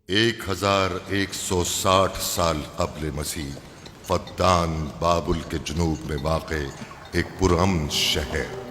1160 سال قبل مسیح فدان بابل کے جنوب میں واقع ایک پرامن شہر۔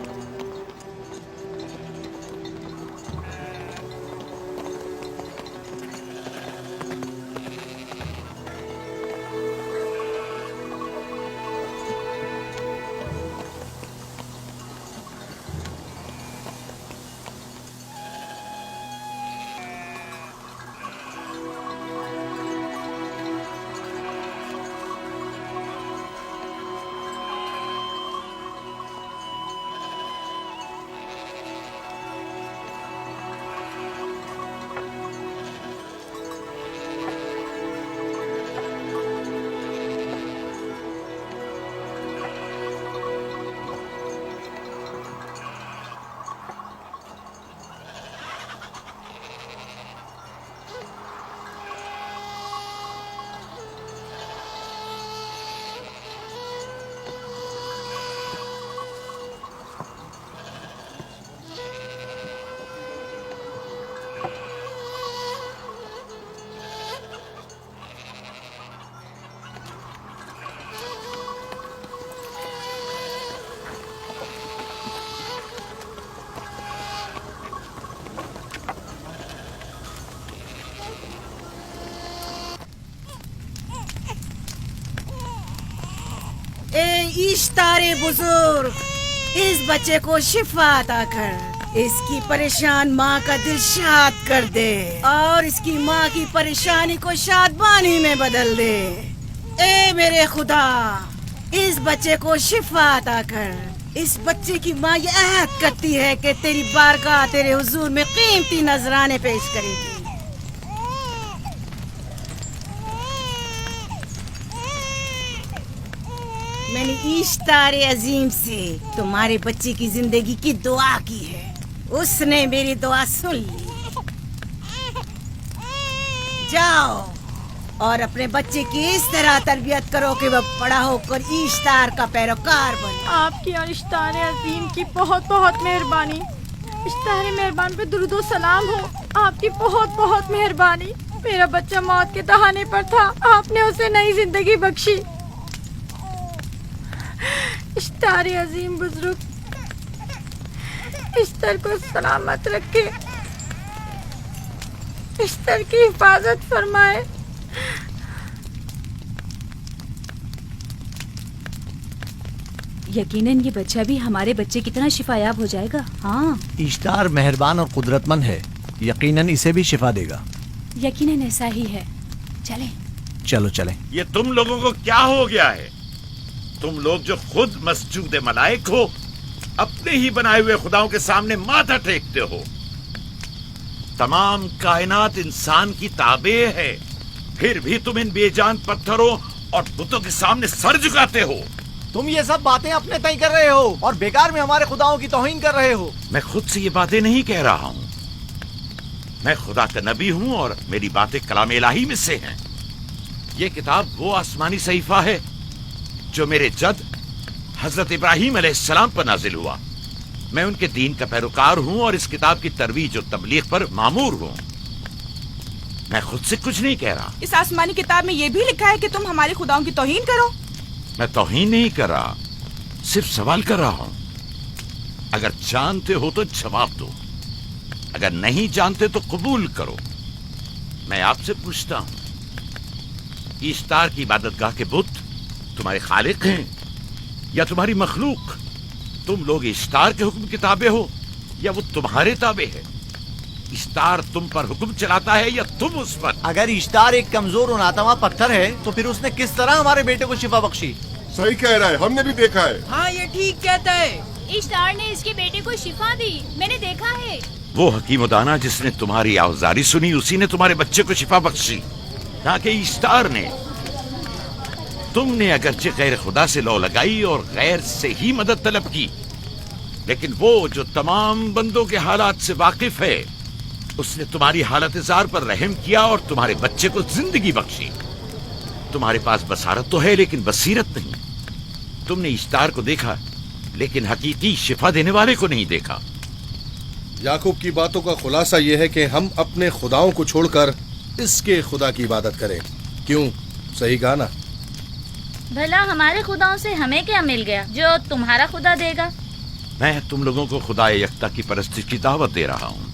اشتار بزرگ، اس بچے کو شفا عطا کر، اس کی پریشان ماں کا دل شاد کر دے اور اس کی ماں کی پریشانی کو شادمانی میں بدل دے۔ اے میرے خدا، اس بچے کو شفا عطا کر۔ اس بچے کی ماں یہ عہد کرتی ہے کہ تیری بارگاہ تیرے حضور میں قیمتی نذرانے پیش کرے گی۔ میں نے اشتار عظیم سے تمہارے بچے کی زندگی کی دعا کی ہے، اس نے میری دعا سن لی۔ جاؤ اور اپنے بچے کی اس طرح تربیت کرو کہ وہ بڑا ہو کر اشتار کا پیروکار بنے۔ آپ کی اور اشتار عظیم کی بہت بہت مہربانی۔ اشتار مہربان پہ درود و سلام ہو، آپ کی بہت بہت مہربانی۔ میرا بچہ موت کے دہانے پر تھا، آپ نے اسے نئی زندگی بخشی۔ اشتار عظیم بزرگ اشتر کو سلامت رکھے، اشتر کی حفاظت فرمائے۔ یقیناً یہ بچہ بھی ہمارے بچے کی طرح شفایاب ہو جائے گا۔ ہاں، اشتار مہربان اور قدرت مند ہے، یقیناً اسے بھی شفا دے گا۔ یقیناً ایسا ہی ہے۔ چلیں چلو چلیں۔ یہ تم لوگوں کو کیا ہو گیا ہے؟ تم لوگ جو خود مسجود ملائک ہو، اپنے ہی بنائے ہوئے خداؤں کے سامنے ماتھا ٹیکتے ہو۔ تمام کائنات انسان کی تابع ہے، پھر بھی تم ان بے جان پتھروں اور بتوں کے سامنے سر جھکاتے ہو۔ تم یہ سب باتیں اپنے تئیں کر رہے ہو اور بیکار میں ہمارے خداؤں کی توہین کر رہے ہو۔ میں خود سے یہ باتیں نہیں کہہ رہا ہوں، میں خدا کا نبی ہوں اور میری باتیں کلام الہی میں سے ہیں۔ یہ کتاب وہ آسمانی صحیفہ ہے جو میرے جد حضرت ابراہیم علیہ السلام پر نازل ہوا۔ میں ان کے دین کا پیروکار ہوں اور اس کتاب کی ترویج اور تبلیغ پر مامور ہوں۔ میں خود سے کچھ نہیں کہہ رہا۔ اس آسمانی کتاب میں یہ بھی لکھا ہے کہ تم ہمارے خداؤں کی توہین کرو۔ میں توہین نہیں کر رہا، صرف سوال کر رہا ہوں۔ اگر جانتے ہو تو جواب دو، اگر نہیں جانتے تو قبول کرو۔ میں آپ سے پوچھتا ہوں، اشتار کی عبادت گاہ کے بت تمہارے خالق ہیں یا تمہاری مخلوق؟ تم لوگ اشتار کے حکم کے تابع ہو یا وہ تمہارے تابع ہے؟ اشتار تم پر حکم چلاتا ہے یا تم اس پر؟ اگر اشتار ایک کمزور اور ناتواں پتھر ہے تو پھر اس نے کس طرح ہمارے بیٹے کو شفا بخشی؟ صحیح کہہ رہا ہے، ہم نے بھی دیکھا ہے۔ ہاں، یہ ٹھیک کہتا ہے۔ اشتار نے اس کے بیٹے کو شفا دی، میں نے دیکھا ہے۔ وہ حکیم و دانا جس نے تمہاری آوازاری سنی، اسی نے تمہارے بچے کو شفا بخشی، نہ کہ اشتار نے۔ تم نے اگرچہ غیر خدا سے لو لگائی اور غیر سے ہی مدد طلب کی، لیکن وہ جو تمام بندوں کے حالات سے واقف ہے، اس نے تمہاری حالت زار پر رحم کیا اور تمہارے بچے کو زندگی بخشی۔ تمہارے پاس بصارت تو ہے لیکن بصیرت نہیں۔ تم نے اشتار کو دیکھا لیکن حقیقی شفا دینے والے کو نہیں دیکھا۔ یعقوب کی باتوں کا خلاصہ یہ ہے کہ ہم اپنے خداؤں کو چھوڑ کر اس کے خدا کی عبادت کرے. کیوں؟ صحیح کہا نا؟ بھلا ہمارے خداؤں سے ہمیں کیا مل گیا جو تمہارا خدا دے گا؟ میں تم لوگوں کو خدا یکتا کی پرستش کی دعوت دے رہا ہوں،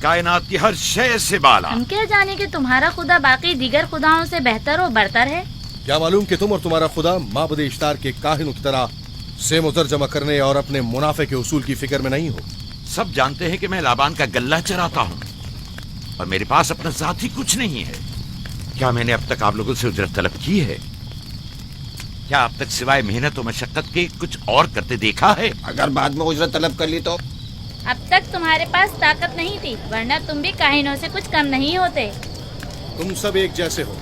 کائنات کی ہر شے سے بالا. ہم کیا جانے کہ تمہارا خدا باقی دیگر خداؤں سے بہتر و برتر ہے؟ کیا معلوم کہ تم اور تمہارا خدا معبد اشتار کے کاہنوں کی طرح سیم و زر جمع کرنے اور اپنے منافع کے اصول کی فکر میں نہیں ہو؟ سب جانتے ہیں کہ میں لابان کا غلہ چراتا ہوں اور میرے پاس اپنا ذاتی کچھ نہیں ہے. کیا میں نے اب تک آپ لوگوں سے اجرت طلب کی ہے؟ کیا اب تک سوائے محنت و مشقت کے کچھ اور کرتے دیکھا ہے؟ اگر بعد میں اجرت طلب کر لی تو؟ اب تک تمہارے پاس طاقت نہیں تھی، ورنہ تم بھی کاہنوں سے کچھ کم نہیں ہوتے. تم سب ایک جیسے ہو،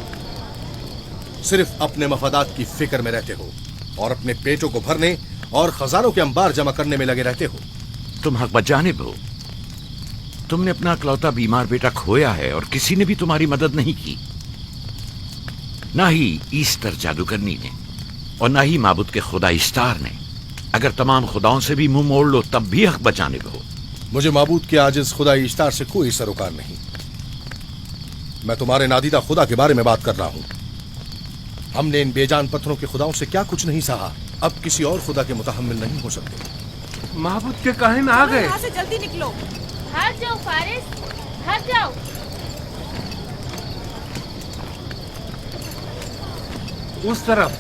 صرف اپنے مفادات کی فکر میں رہتے ہو اور اپنے پیٹوں کو بھرنے اور خزانوں کے انبار جمع کرنے میں لگے رہتے ہو. تم حق بجانب ہو. تم نے اپنا اکلوتا بیمار بیٹا کھویا ہے اور کسی نے بھی تمہاری مدد نہیں کی، نہ ہی ایسٹر جادوگرنی نے اور نہ ہی معبود کے خدا اشتار نے. اگر تمام خداؤں سے بھی منہ موڑ لو تب بھی حق بجانب ہو. مجھے معبود کے عاجز خدا اشتار سے کوئی سروکار نہیں. میں تمہارے نادیدہ خدا کے بارے میں بات کر رہا ہوں. ہم نے ان بے جان پتھروں کے خداؤں سے کیا کچھ نہیں سہا، اب کسی اور خدا کے متحمل نہیں ہو سکتے. معبود کے کاہن آ گئے. یہاں سے جلدی نکلو. ہٹ جاؤ فارس، ہٹ جاؤ. اس طرف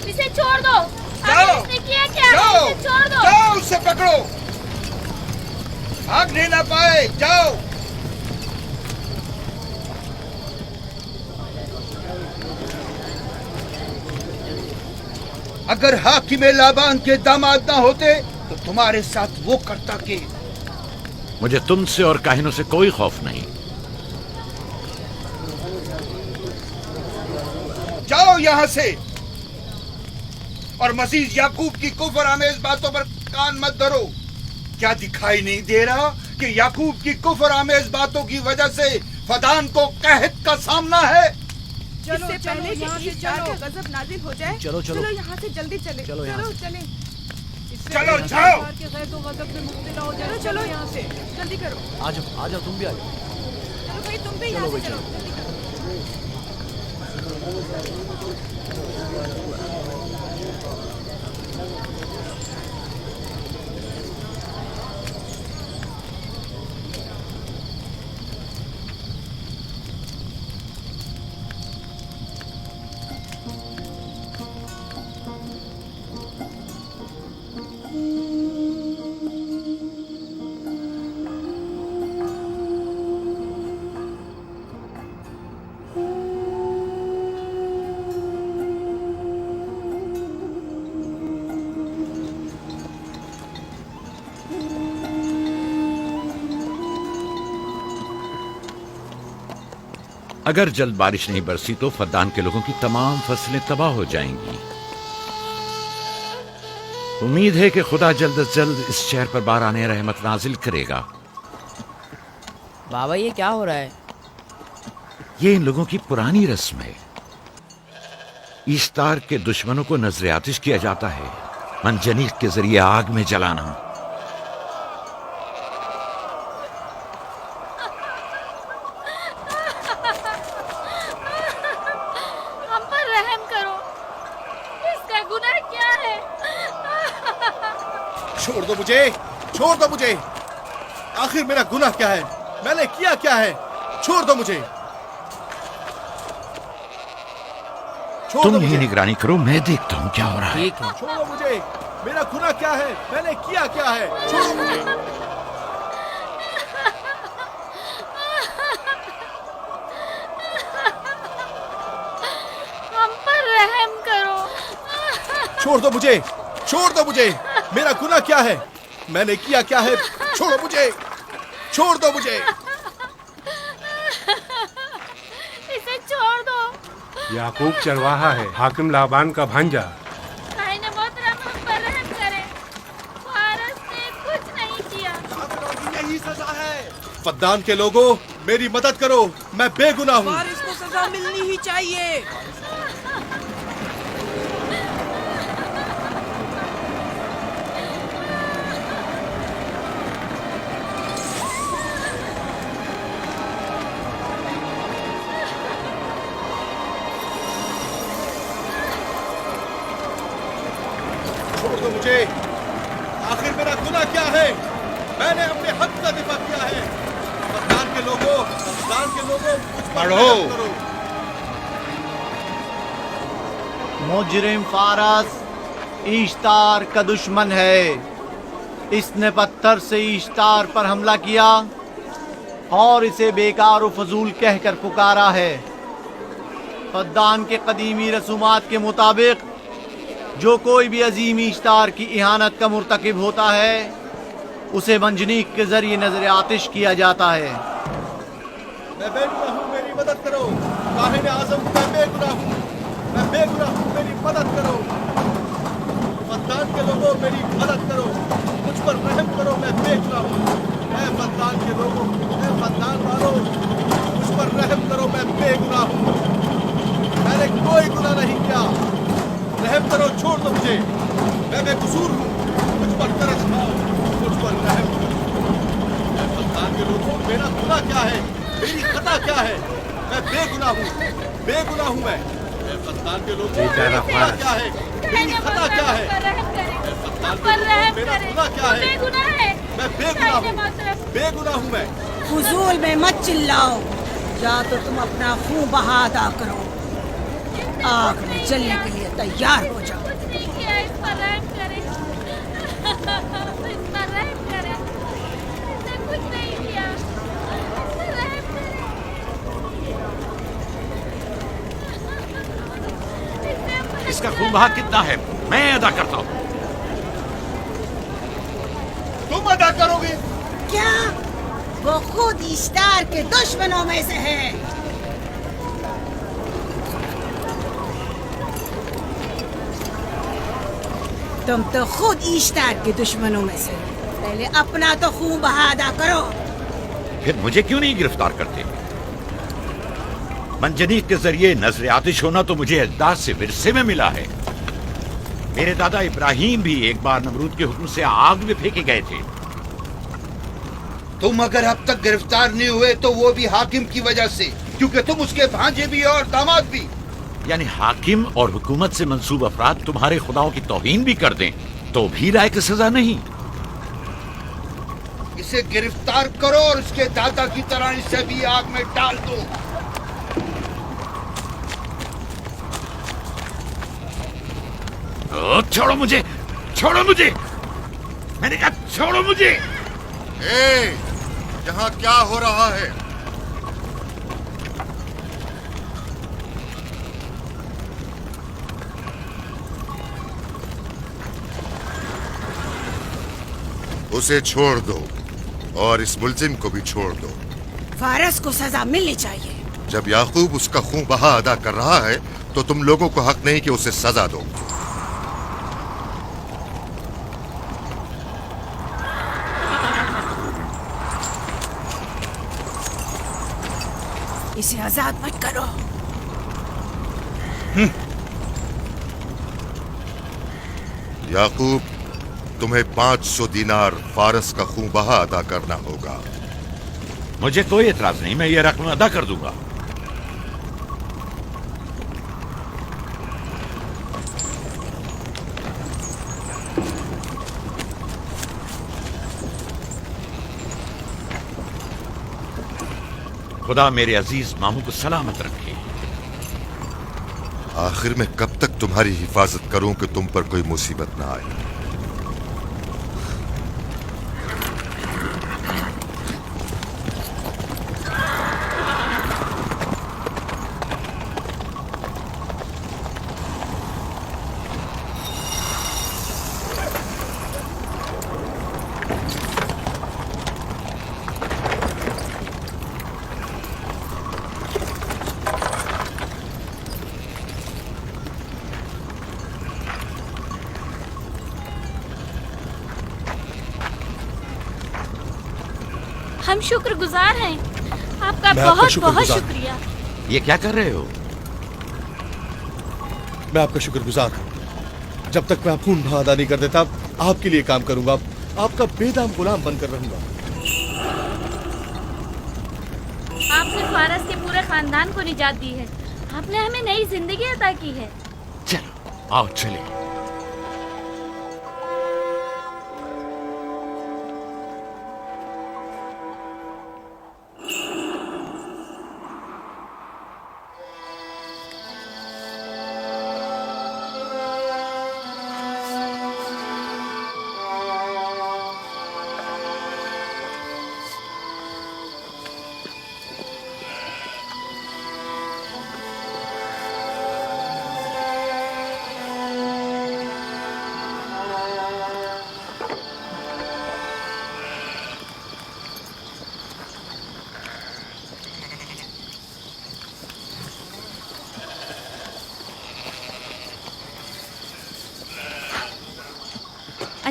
اسے چھوڑ دو. آخر اس نے کیا کیا ہے؟ اسے چھوڑ دو. جاؤ اسے پکڑو، بھاگنے نہ پائے. جاؤ. اگر حاکم لابان کے داماد نہ ہوتے تو تمہارے ساتھ وہ کرتا کہ. مجھے تم سے اور کاہنوں سے کوئی خوف نہیں. جاؤ یہاں سے اور مزید یعقوب کی کفر آمیز باتوں پر کان مت دھرو. کیا دکھائی نہیں دے رہا کہ یعقوب کی کفر آمیز باتوں کی وجہ سے فدان کو قحط کا سامنا ہے؟ چلو پہلے یہاں سے چلو، غضب نازل ہو جائے. چلو یہاں سے جلدی چلے. چلو چلیں. چلو جاؤ. چلو یہاں سے جلدی کرو. آ جاؤ تم بھی آ جاؤ. چلو بھائی تم بھی یہاں سے چلو. اگر جلد بارش نہیں برسی تو فدان کے لوگوں کی تمام فصلیں تباہ ہو جائیں گی. امید ہے کہ خدا جلد از جلد اس شہر پر باران رحمت نازل کرے گا. بابا یہ کیا ہو رہا ہے؟ یہ ان لوگوں کی پرانی رسم ہے. ایسٹار کے دشمنوں کو نذر آتش کیا جاتا ہے، منجنیق کے ذریعے آگ میں جلانا. ہم پر رحم کرو، اس کا گناہ کیا ہے؟ چھوڑ دو مجھے. آخر میرا گناہ کیا ہے؟ میں نے کیا کیا ہے؟ چھوڑ دو مجھے. تم ہی نگرانی کرو، میں دیکھتا ہوں کیا ہو رہا ہے. ٹھیک ہے. چھوڑو مجھے. میرا گناہ کیا ہے؟ میں نے کیا کیا ہے؟ چھوڑو مجھے. ہم پر رحم کرو. چھوڑ دو مجھے. میرا گناہ کیا ہے؟ میں نے کیا کیا ہے؟ چھوڑو مجھے. چھوڑ دو مجھے. اسے چھوڑ دو. یعقوب چرواہا ہے، حاکم لابان کا بھانجا. کاہن محترم ہم پر رحم کرے، فارس نے کچھ نہیں کیا. یہی سزا ہے. فدان کے لوگوں میری مدد کرو، میں بے گناہ ہوں. فارس کو سزا ملنی ہی چاہیے. مجھے آخر میرا گناہ کیا ہے؟ میں نے اپنے حق کا دفاع کیا ہے. افغان کے لوگوں مجھ پر رحم کرو. مجرم فارس ایشتار کا دشمن ہے. اس نے پتھر سے ایشتار پر حملہ کیا اور اسے بیکار و فضول کہہ کر پکارا ہے. فدان کے قدیمی رسومات کے مطابق جو کوئی بھی عظیم ایشتار کی اہانت کا مرتکب ہوتا ہے اسے منجنیق کے ذریعے نظر آتش کیا جاتا ہے. میں بے گناہ ہوں، میری مدد کرو. کاہن اعظم میں بے گناہ ہوں، میں بے گناہ ہوں، میری مدد کرو. فدان کے لوگوں میری مدد کرو، مجھ پر رحم کرو، میں بے گناہ ہوں. اے فدان کے لوگوں، اے فدان والوں، مجھ پر رحم کرو، میں بے گناہ ہوں. میں نے کوئی گناہ نہیں کیا. رحم کرو، چھوڑ دو مجھے، میں بے قصور ہوں. مجھ پر ترس کھاؤ، مجھ پر رحم کرو. اے فدان کے لوگوں، میرا گناہ کیا ہے؟ میری خطا کیا ہے؟ میں بے گناہ ہوں، بے گناہ ہوں میں. اے فدان کے لوگوں، میرا گناہ کیا ہے؟ میری خطا کیا ہے؟ اے فدان کے لوگوں، میرا گناہ کیا ہے؟ میں بے گناہ ہوں، بے گناہ ہوں میں. فضول میں مت چلاؤ، یا تو تم اپنا خون بہا ادا کرو. آگ میں جلنے کے لیے تیار ہو جاؤ. کچھ نہیں کیا، اس پر رحم کرے، اس پر رحم کرے. اس نے کچھ نہیں کیا، اس پر رحم کرے. اس کا خون بہا کتنا ہے میں ادا کرتا ہوں. تم ادا کرو گے؟ کیا وہ خود ایشتار کے دشمنوں میں سے ہے؟ تم تو خود ایشتار کے دشمنوں میں سے ہو. پہلے اپنا تو خون بہا ادا کرو. پھر مجھے کیوں نہیں گرفتار کرتے؟ منجنیق کے ذریعے نظر آتش ہونا تو مجھے اجداد سے ورثے میں ملا ہے. میرے دادا ابراہیم بھی ایک بار نمرود کے حکم سے آگ میں پھینکے گئے تھے. تم اگر اب تک گرفتار نہیں ہوئے تو وہ بھی حاکم کی وجہ سے، کیونکہ تم اس کے بھانجے بھی اور داماد بھی. یعنی حاکم اور حکومت سے منسوب افراد تمہارے خداؤں کی توہین بھی کر دیں تو بھی لائق سزا نہیں؟ اسے گرفتار کرو اور اس کے دادا کی طرح اسے بھی آگ میں ڈال دو. چھوڑو مجھے، چھوڑو مجھے، میں نے کہا چھوڑو مجھے. اے یہاں کیا ہو رہا ہے؟ اسے چھوڑ دو اور اس ملزم کو بھی چھوڑ دو. فارس کو سزا ملنی چاہیے. جب یعقوب اس کا خون بہا ادا کر رہا ہے تو تم لوگوں کو حق نہیں کہ اسے سزا دو. اسے آزاد مت کرو. یعقوب تمہیں 500 دینار فارس کا خون بہا ادا کرنا ہوگا. مجھے کوئی اعتراض نہیں، میں یہ رقم ادا کر دوں گا. خدا میرے عزیز ماموں کو سلامت رکھے. آخر میں کب تک تمہاری حفاظت کروں کہ تم پر کوئی مصیبت نہ آئے؟ ہم شکر گزار ہیں آپ کا. میں آپ کا بہت شکر بہت گزار. شکریہ. یہ کیا کر رہے ہو؟ میں آپ کا شکر گزار ہوں. جب تک میں خون بہا ادا نہیں کر دیتا آپ کے لیے کام کروں گا. آپ کا بے دام غلام بن کر رہوں گا. آپ نے فارس کے پورے خاندان کو نجات دی ہے. آپ نے ہمیں نئی زندگی عطا کی ہے. چلو آؤ چلے.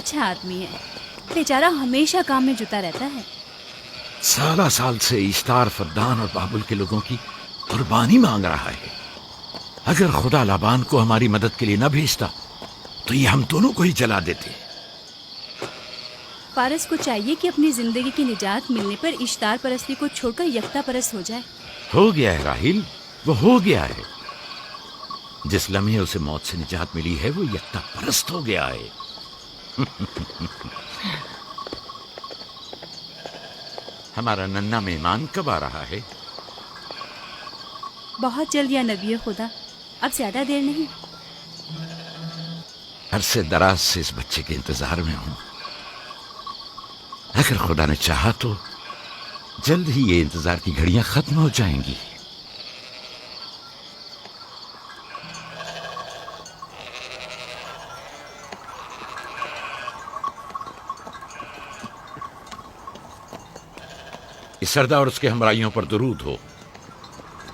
اچھا آدمی ہے، بیچارہ ہمیشہ کام میں جتا رہتا ہے۔ سالہ سال سے اشتار فدان اور بابل کے لوگوں کی قربانی مانگ رہا ہے۔ اگر خدا لابان کو ہماری مدد کے لیے نہ بھیجتا تو یہ ہم دونوں کو ہی جلا دیتے۔ فارس کو چاہیے کہ اپنی زندگی کی نجات ملنے پر اشتار پرستی کو چھوڑ کر یکتا پرست ہو جائے۔ ہو گیا ہے راہیل، وہ ہو گیا ہے۔ جس لمحے اسے موت سے نجات ملی ہے وہ یکتا پرست ہو گیا ہے۔ ہمارا ننھا مہمان کب آ رہا ہے؟ بہت جلد یا نبی خدا، اب زیادہ دیر نہیں۔ عرصے دراز سے اس بچے کے انتظار میں ہوں۔ اگر خدا نے چاہا تو جلد ہی یہ انتظار کی گھڑیاں ختم ہو جائیں گی۔ اس سردار اور اس کے ہمراہیوں پر درود ہو۔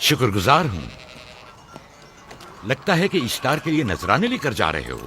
شکر گزار ہوں۔ لگتا ہے کہ اشتار کے لیے نذرانے لے کر جا رہے ہو۔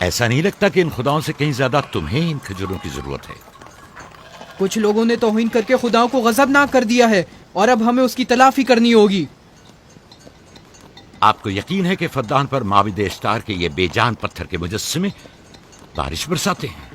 ایسا نہیں لگتا کہ ان خداؤں سے کہیں زیادہ تمہیں ان کھجوروں کی ضرورت ہے؟ کچھ لوگوں نے توہین کر کے خداؤں کو غضبناک کر دیا ہے اور اب ہمیں اس کی تلافی کرنی ہوگی۔ آپ کو یقین ہے کہ فدان پر معبد اشتار کے یہ بے جان پتھر کے مجسمے بارش برساتے ہیں؟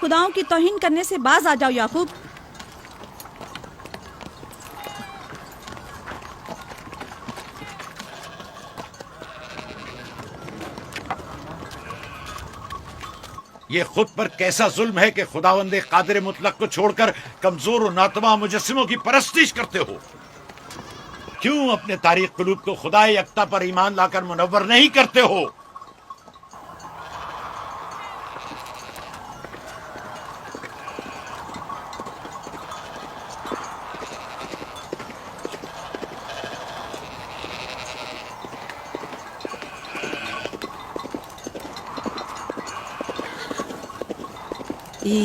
خداؤں کی توہین کرنے سے باز آ جاؤ یعقوب۔ یہ خود پر کیسا ظلم ہے کہ خداوند قادر مطلق کو چھوڑ کر کمزور و ناتواں مجسموں کی پرستش کرتے ہو؟ کیوں اپنے تاریخ قلوب کو خدا یکتا پر ایمان لا کر منور نہیں کرتے ہو؟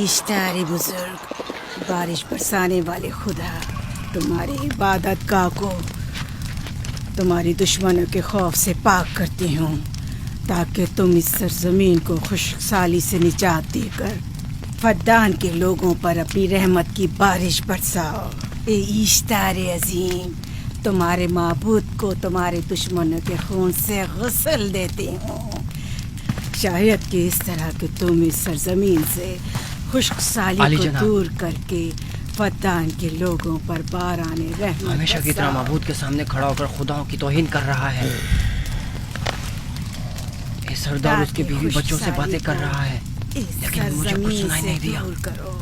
اشتار بزرگ، بارش برسانے والے خدا، تمہاری عبادت گاہ کو تمہاری دشمنوں کے خوف سے پاک کرتی ہوں تاکہ تم اس سرزمین کو خشک سالی سے نجات دے کر فدان کے لوگوں پر اپنی رحمت کی بارش برساؤ۔ اے اشتار عظیم، تمہارے معبود کو تمہارے دشمنوں کے خون سے غسل دیتی ہوں، شاید کہ اس طرح کہ تم اس سرزمین سے خشک سالی کو دور کر کے فدان کے لوگوں پر باران رحمت ہمیشہ کی طرح معبود کے سامنے کھڑا ہو کر خداؤں کی توہین کر رہا ہے۔ یہ سردار اس کے بیوی بچوں سے باتیں کر رہا ہے لیکن مجھے کچھ سنائی نہیں دیا۔ کرو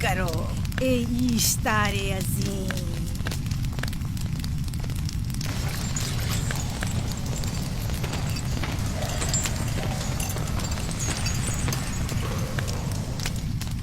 کرو، اے اشتار عظیم۔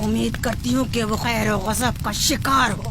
امید کرتی ہوں کہ وہ خیر و غضب کا شکار ہو۔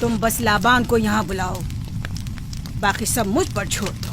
تم بس لابان کو یہاں بلاؤ، باقی سب مجھ پر چھوڑ دو۔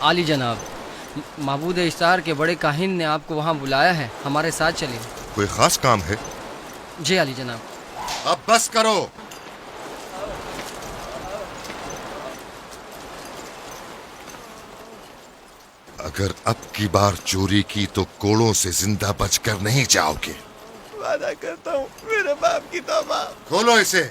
عالی جناب، معبود اشتار کے بڑے کاہن نے آپ کو وہاں بلایا ہے، ہمارے ساتھ چلیں۔ کوئی خاص کام ہے؟ جی عالی جناب۔ اب بس کرو۔ اگر اب کی بار چوری کی تو کوڑوں سے زندہ بچ کر نہیں جاؤ گے۔ وعدہ کرتا ہوں میرے باپ کی توبہ۔ کھولو اسے۔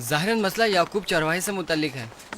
ظاہراً مسئلہ یعقوب چرواہے سے متعلق ہے۔